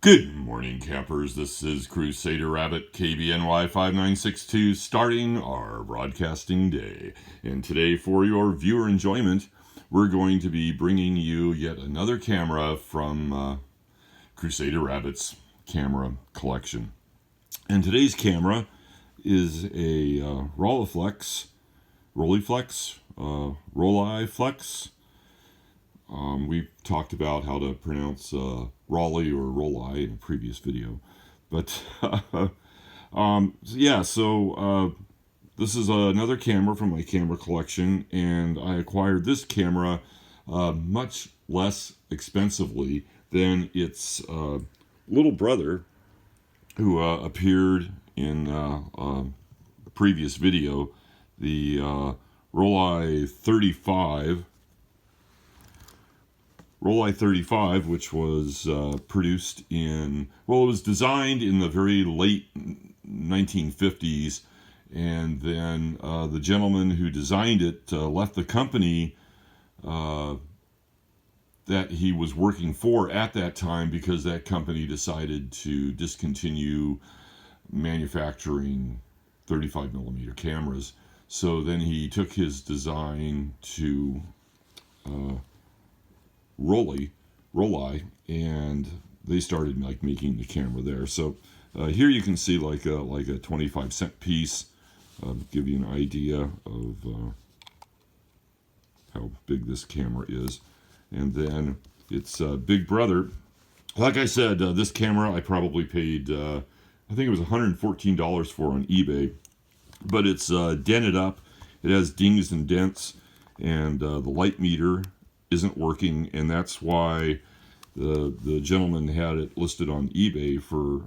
Good morning, campers. This is Crusader Rabbit KBNY 5962 starting our broadcasting day. And today, for your viewer enjoyment, we're going to be bringing you yet another camera from Crusader Rabbit's camera collection. And today's camera is a Rolleiflex we talked about how to pronounce Raleigh or Rolei in a previous video. But this is another camera from my camera collection, and I acquired this camera much less expensively than its little brother, who appeared in a previous video, the Rolleiflex 35, which was produced it was designed in the very late 1950s, and then the gentleman who designed it left the company that he was working for at that time because that company decided to discontinue manufacturing 35mm cameras. So then he took his design to Rolei, and they started making the camera there. So here you can see like a 25-cent piece, give you an idea of how big this camera is. And then its big brother, like I said, this camera I probably paid I think it was $114 for on eBay, but it's dented up. It has dings and dents, and the light meter isn't working, and that's why the gentleman had it listed on eBay for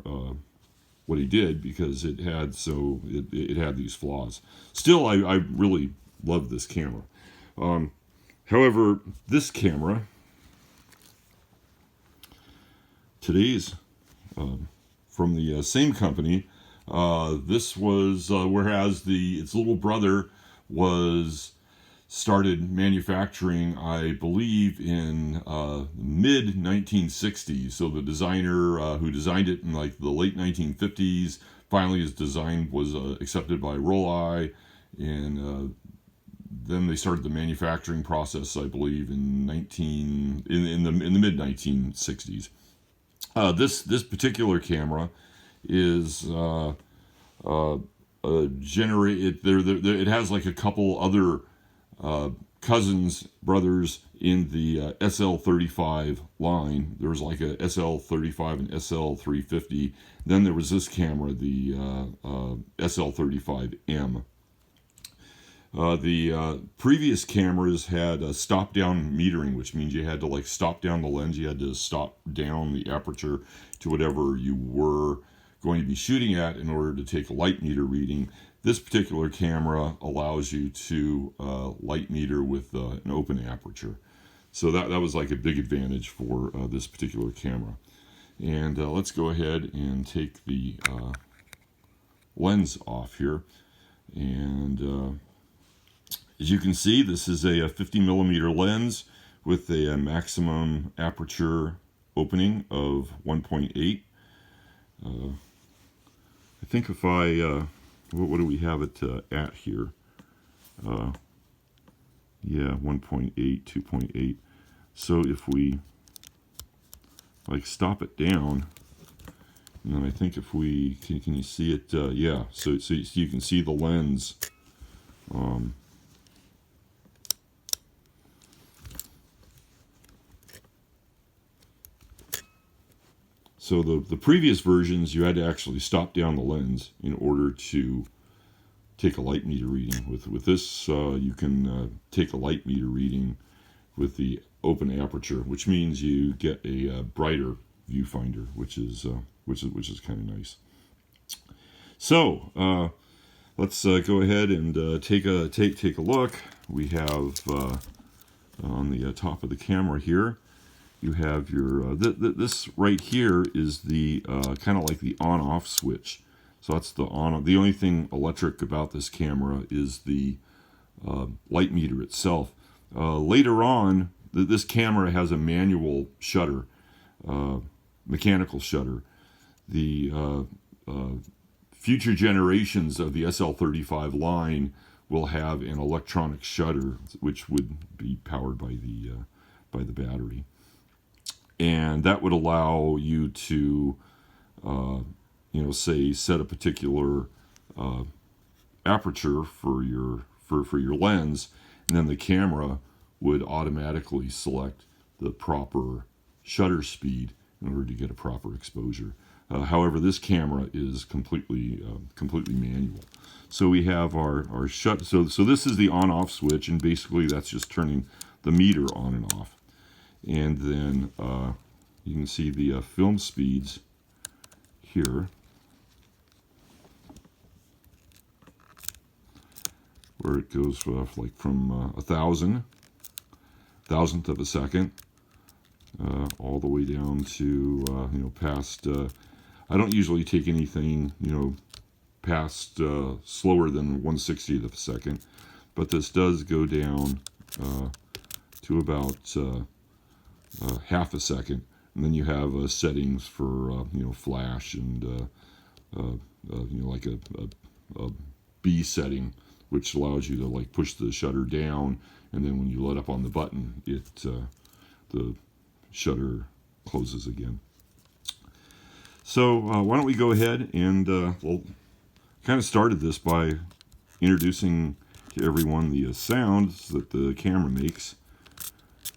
what he did, because it had these flaws. Still, I really love this camera. However, this camera, today's from the same company. This was whereas its little brother was started manufacturing, I believe, in mid 1960s. So the designer who designed it in like the late 1950s, finally his design was accepted by Rolei, and then they started the manufacturing process, I believe, in the mid 1960s. This particular camera is it has like a couple other brothers in the SL35 line. There was like a SL35 and SL350. Then there was this camera, the SL35M. The previous cameras had stop-down metering, which means you had to stop down the lens. You had to stop down the aperture to whatever you were going to be shooting at in order to take a light meter reading. This particular camera allows you to light meter with an open aperture. So that was like a big advantage for this particular camera. And let's go ahead and take the lens off here. And as you can see, this is a 50mm lens with a maximum aperture opening of 1.8. I think if what do we have it at here? 1.8, 2.8. So if we stop it down, and then I think if we can you see it? So you can see the lens. So the previous versions, you had to actually stop down the lens in order to take a light meter reading. With this, you can take a light meter reading with the open aperture, which means you get a brighter viewfinder, which is kind of nice. So let's go ahead and take a look. We have on the top of the camera here, you have your this right here is the kind of like the on-off switch. So that's the on. The only thing electric about this camera is the light meter itself. Later on, this camera has a manual shutter. mechanical shutter. The future generations of the SL35 line will have an electronic shutter, which would be powered by the battery, and that would allow you to, say, set a particular aperture for your lens, and then the camera would automatically select the proper shutter speed in order to get a proper exposure. However, this camera is completely manual. So we have our shut. So this is the on-off switch, and basically that's just turning the meter on and off. And then you can see the film speeds here, where it goes like from 1,000th of a second all the way down to past. I don't usually take anything past slower than 1/60th of a second, but this does go down to about half a second, and then you have settings for flash and like a B setting, which allows you to like push the shutter down, and then when you let up on the button, the shutter closes again. So why don't we go ahead and we'll kind of started this by introducing to everyone the sounds that the camera makes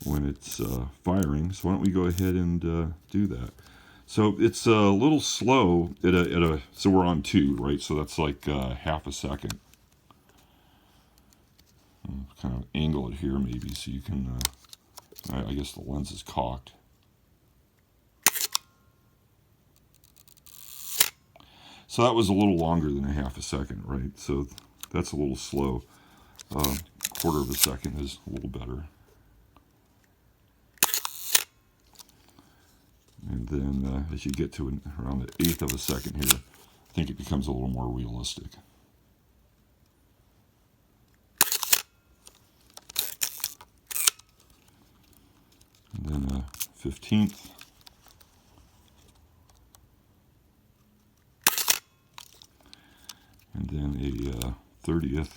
when it's firing. So why don't we go ahead and do that. So it's a little slow so we're on 2, right? So that's like half a second. Kind of angle it here maybe so you can, I guess the lens is cocked. So that was a little longer than a half a second, right? So that's a little slow. Quarter of a second is a little better. And then as you get to around the 1/8 of a second here, I think it becomes a little more realistic. And then 15th. And then a 30th.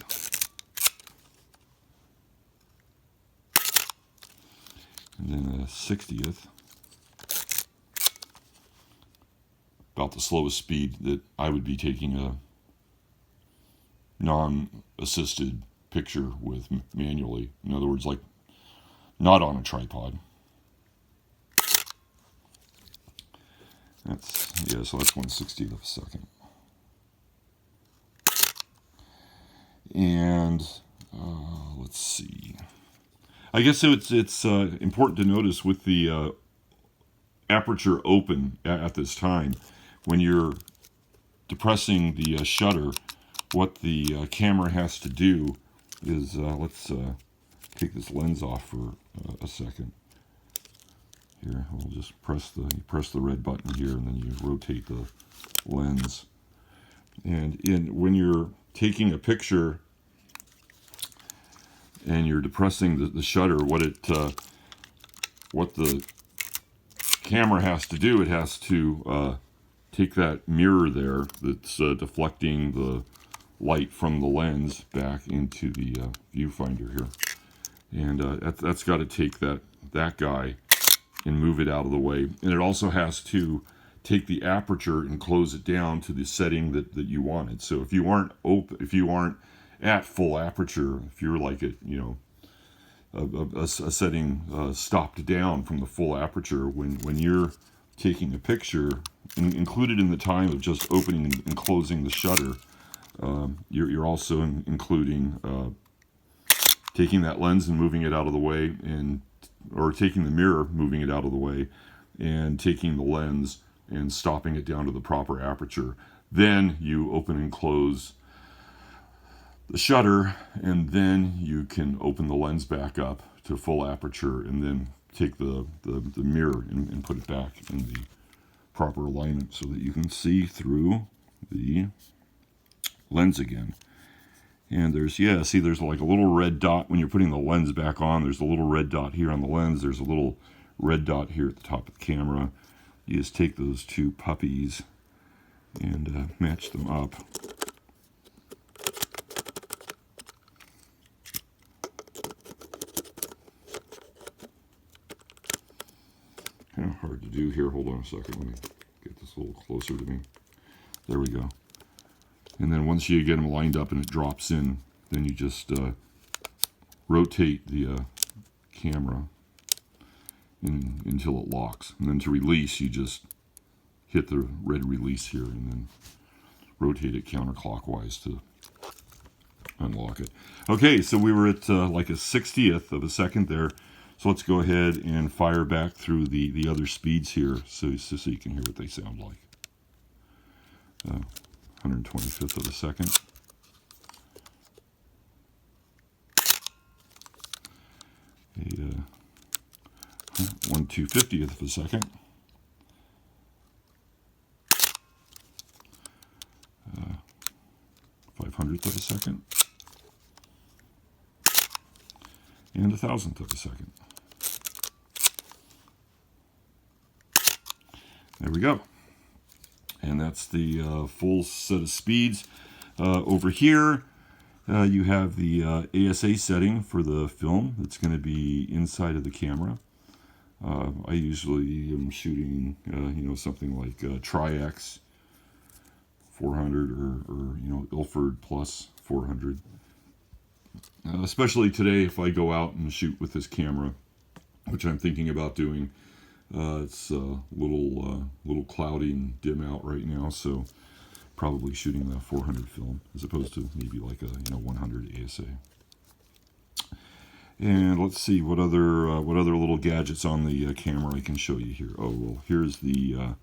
And then a 60th. About the slowest speed that I would be taking a non-assisted picture with manually. In other words, like not on a tripod. So that's 1/60th of a second. And let's see. I guess it's important to notice with the aperture open at this time, when you're depressing the shutter, what the camera has to do is let's take this lens off for a second. Here, we'll just press the red button here, and then you rotate the lens. And when you're taking a picture and you're depressing the shutter, what the camera has to do, it has to take that mirror there that's deflecting the light from the lens back into the viewfinder here, and that's got to take that guy and move it out of the way. And it also has to take the aperture and close it down to the setting that you wanted. So if you aren't at full aperture, if you're like at a setting stopped down from the full aperture, when you're taking a picture, included in the time of just opening and closing the shutter, you're also including taking that lens and moving it out of the way, or taking the mirror, moving it out of the way, and taking the lens and stopping it down to the proper aperture. Then you open and close the shutter, and then you can open the lens back up to full aperture, and then take the mirror and put it back in the proper alignment so that you can see through the lens again. And there's like a little red dot when you're putting the lens back on. There's a little red dot here on the lens. There's a little red dot here at the top of the camera. you just take those two puppies and match them up. Kind of hard to do here. Hold on a second. Let me get this a little closer to me. There we go. And then once you get them lined up and it drops in, then you just rotate the camera until it locks. And then to release, you just hit the red release here and then rotate it counterclockwise to unlock it. Okay, so we were at like a 60th of a second there. So let's go ahead and fire back through the other speeds here so you can hear what they sound like. 125th of a second. A 1/250th of a second. 500th of a second. And 1,000th of a second. There we go. And that's the full set of speeds. Over here, you have the ASA setting for the film that's going to be inside of the camera. I usually am shooting, something like Tri-X 400 or Ilford plus 400. Especially today, if I go out and shoot with this camera, which I'm thinking about doing. It's a little cloudy and dim out right now, so probably shooting the 400 film as opposed to maybe like a 100 ASA. And let's see what other little gadgets on the camera I can show you here. Oh well, here's the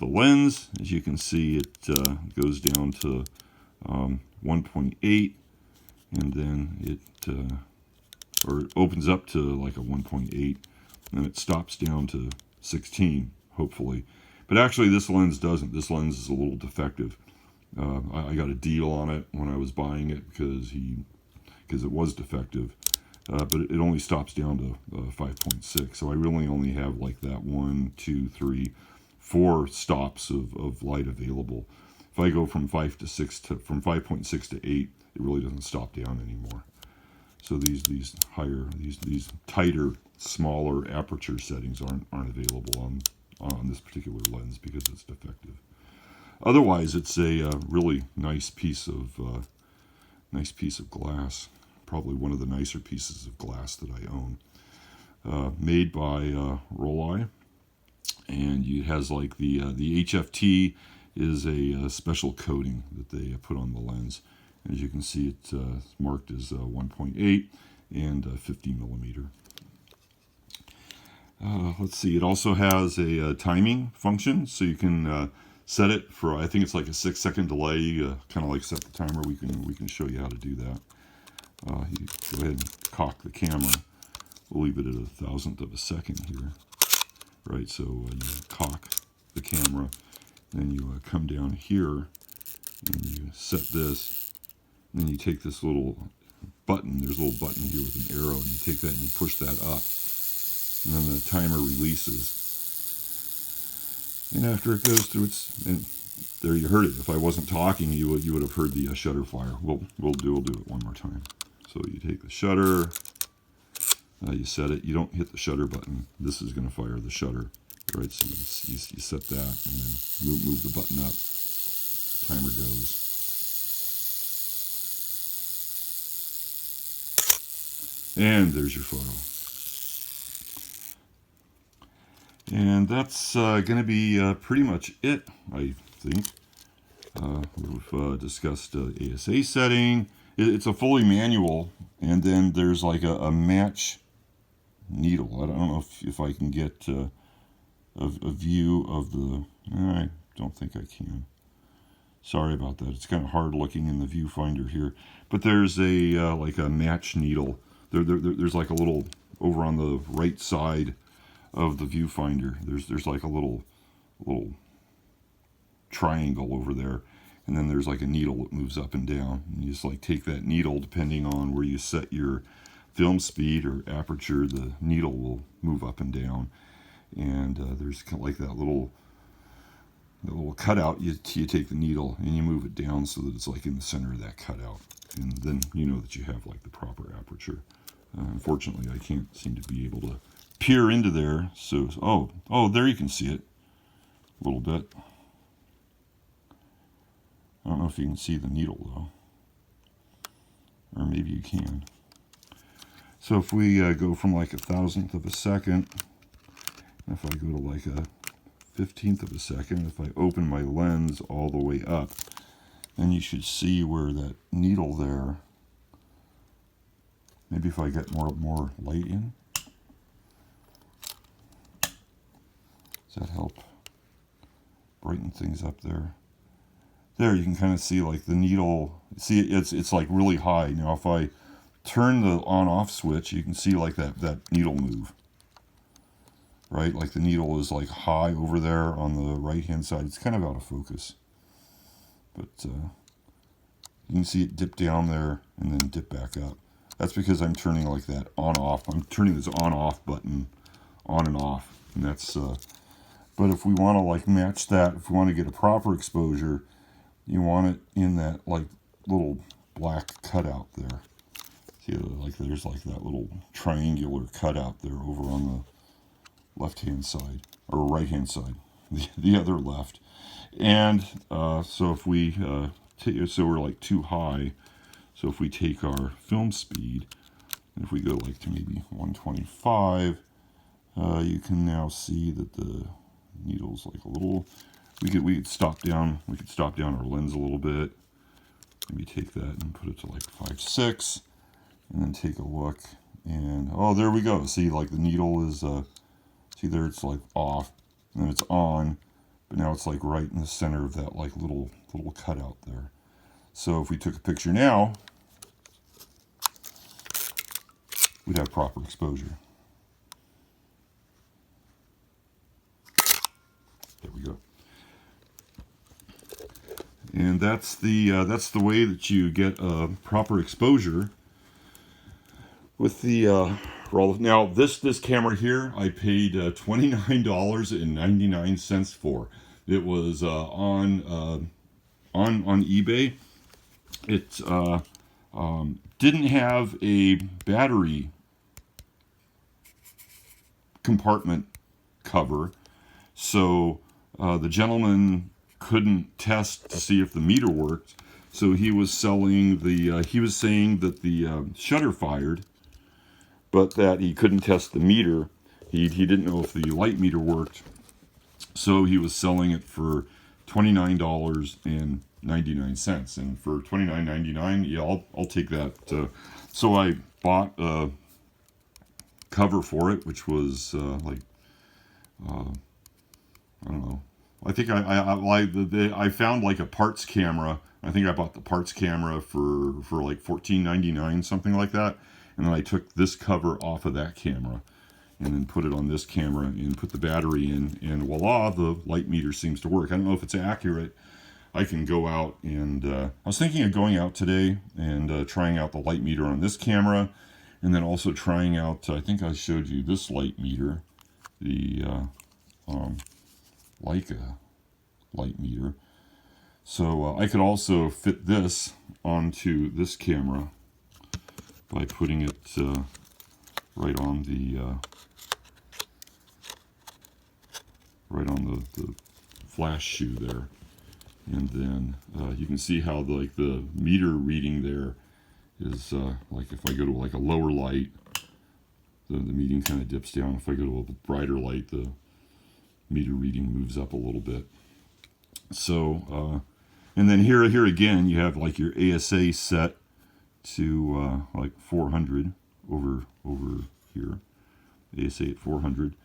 lens. As you can see, it goes down to 1.8, and then it opens up to like a 1.8. And it stops down to 16, hopefully. But actually, this lens doesn't. This lens is a little defective. I got a deal on it when I was buying it because it was defective. But it only stops down to 5.6. So I really only have like that 1, 2, 3, 4 stops of light available. If I go from from 5.6 to 8, it really doesn't stop down anymore. So these tighter, smaller aperture settings aren't available on this particular lens because it's defective. Otherwise, it's a really nice piece of glass. Probably one of the nicer pieces of glass that I own. Made by Rolleiflex, and it has like the HFT is a special coating that they put on the lens. As you can see, it's marked as 1.8 and 50 millimeter. Let's see, it also has a timing function, so you can set it for, I think it's like a 6-second delay. Kind of like set the timer. We can show you how to do that. You go ahead and cock the camera. We'll leave it at 1,000th of a second here. Right, so you cock the camera, then you come down here and you set this. Then you take this little button, there's a little button here with an arrow, and you take that and you push that up. And then the timer releases. And after it goes through and there you heard it. If I wasn't talking, you would have heard the shutter fire. We'll do it one more time. So you take the shutter, you set it. You don't hit the shutter button. This is going to fire the shutter. Right, so you set that and then move the button up. Timer goes. And there's your photo. And that's going to be pretty much it, I think. We've discussed ASA setting. It's a fully manual, and then there's like a match needle. I don't know if I can get a view of the... I don't think I can. Sorry about that. It's kind of hard looking in the viewfinder here. But there's a like a match needle. There's like a little, over on the right side of the viewfinder, there's like a little triangle over there, and then there's like a needle that moves up and down. And you just like take that needle, depending on where you set your film speed or aperture, the needle will move up and down. and there's kind of like that little cutout. You take the needle and you move it down so that it's like in the center of that cutout, and then you know that you have like the proper aperture. Unfortunately, I can't seem to be able to peer into there. So, oh, there you can see it a little bit. I don't know if you can see the needle though, or maybe you can. So if we go from like 1,000th of a second, if I go to like a 15th of a second, if I open my lens all the way up, then you should see where that needle there. Maybe if I get more light in. Does that help brighten things up there? There you can kind of see like the needle. See, it's like really high. Now if I turn the on-off switch, you can see like that needle move. Right, like the needle is like high over there on the right-hand side. It's kind of out of focus, but you can see it dip down there and then dip back up. That's because I'm turning like that on-off. I'm turning this on-off button on and off, and that's. But if we want to like match that, if we want to get a proper exposure, you want it in that like little black cutout there. See, like there's like that little triangular cutout there over on the left-hand side, or right-hand side, the other left. And so if we, so we're like too high, so if we take our film speed, and if we go like to maybe 125, you can now see that the needle's like a little, we could stop down our lens a little bit, maybe take that and put it to like 5.6, and then take a look, and oh, there we go. See, like the needle is, see there, it's like off, and then it's on, but now it's like right in the center of that like little cutout there. So if we took a picture now, we'd have proper exposure. There we go. And that's the way that you get a proper exposure with the Rolleiflex. Now this camera here, I paid $29.99 for. It was on eBay. It didn't have a battery compartment cover, so the gentleman couldn't test to see if the meter worked. So he was selling the. He was saying that the shutter fired, but that he couldn't test the meter. He didn't know if the light meter worked, so he was selling it for $29.99. And for $29.99, yeah, I'll take that. So I bought a cover for it, which was like I don't know. I think I found like a parts camera. I think I bought the parts camera for like $14.99, something like that. And then I took this cover off of that camera and then put it on this camera and put the battery in, and voila, the light meter seems to work. I don't know if it's accurate. I can go out and I was thinking of going out today and trying out the light meter on this camera, and then also trying out, I think I showed you this light meter, the Leica light meter. So I could also fit this onto this camera by putting it right on the flash shoe there, and then you can see how the meter reading there is like if I go to like a lower light, the meter kind of dips down. If I go to a brighter light, the meter reading moves up a little bit. So and then here again you have like your ASA set to like 400 over here, ASA at 400,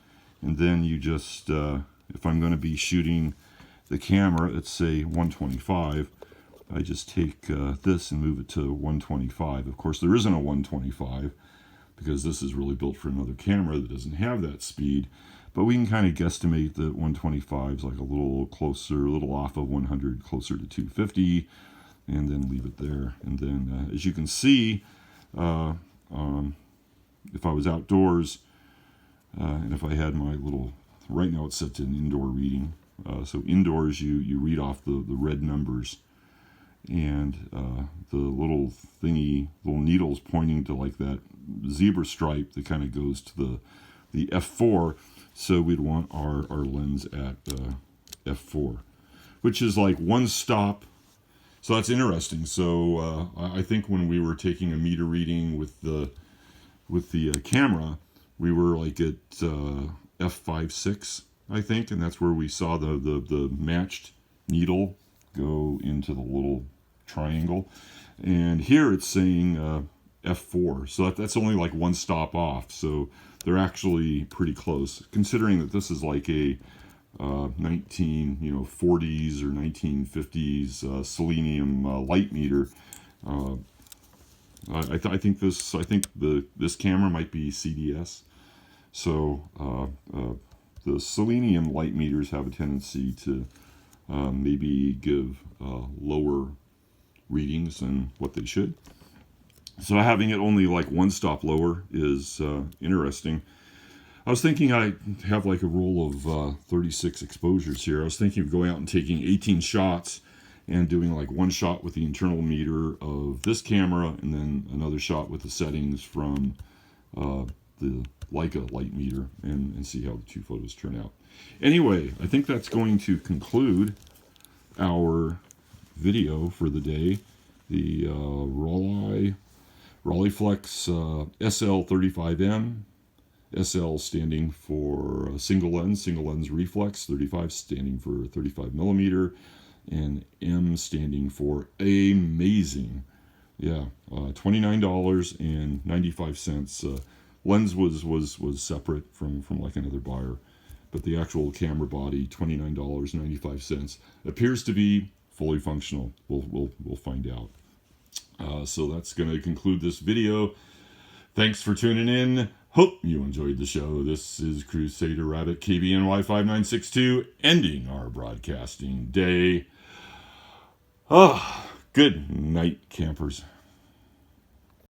and then you just if I'm going to be shooting the camera at say 125, I just take this and move it to 125. Of course there isn't a 125 because this is really built for another camera that doesn't have that speed, but we can kind of guesstimate that 125 is like a little closer, a little off of 100, closer to 250, and then leave it there. And then as you can see, if I was outdoors and if I had my little right now it's set to an indoor reading. So indoors you read off the red numbers, and the little needles pointing to like that zebra stripe that kind of goes to the f4. So we'd want our lens at f4, which is like one stop. So that's interesting. So I think when we were taking a meter reading with the camera, we were like at f5.6, I think, and that's where we saw the matched needle go into the little triangle. And here it's saying f4, so that's only like one stop off. So they're actually pretty close, considering that this is like a 1940s or 1950s selenium light meter. I think this camera might be CDS. So the selenium light meters have a tendency to maybe give lower readings than what they should. So having it only like one stop lower is interesting. I was thinking I have like a roll of 36 exposures here. I was thinking of going out and taking 18 shots and doing like one shot with the internal meter of this camera and then another shot with the settings from the Leica light meter and see how the two photos turn out. Anyway, I think that's going to conclude our video for the day. The Rolleiflex SL35M. SL standing for single lens reflex, 35 standing for 35 millimeter, and M standing for amazing. Yeah, $29.95. Lens was separate from like another buyer, but the actual camera body, $29.95, appears to be fully functional. We'll find out. So that's going to conclude this video. Thanks for tuning in. Hope you enjoyed the show. This is Crusader Rabbit KBNY 5962 ending our broadcasting day. Good night, campers.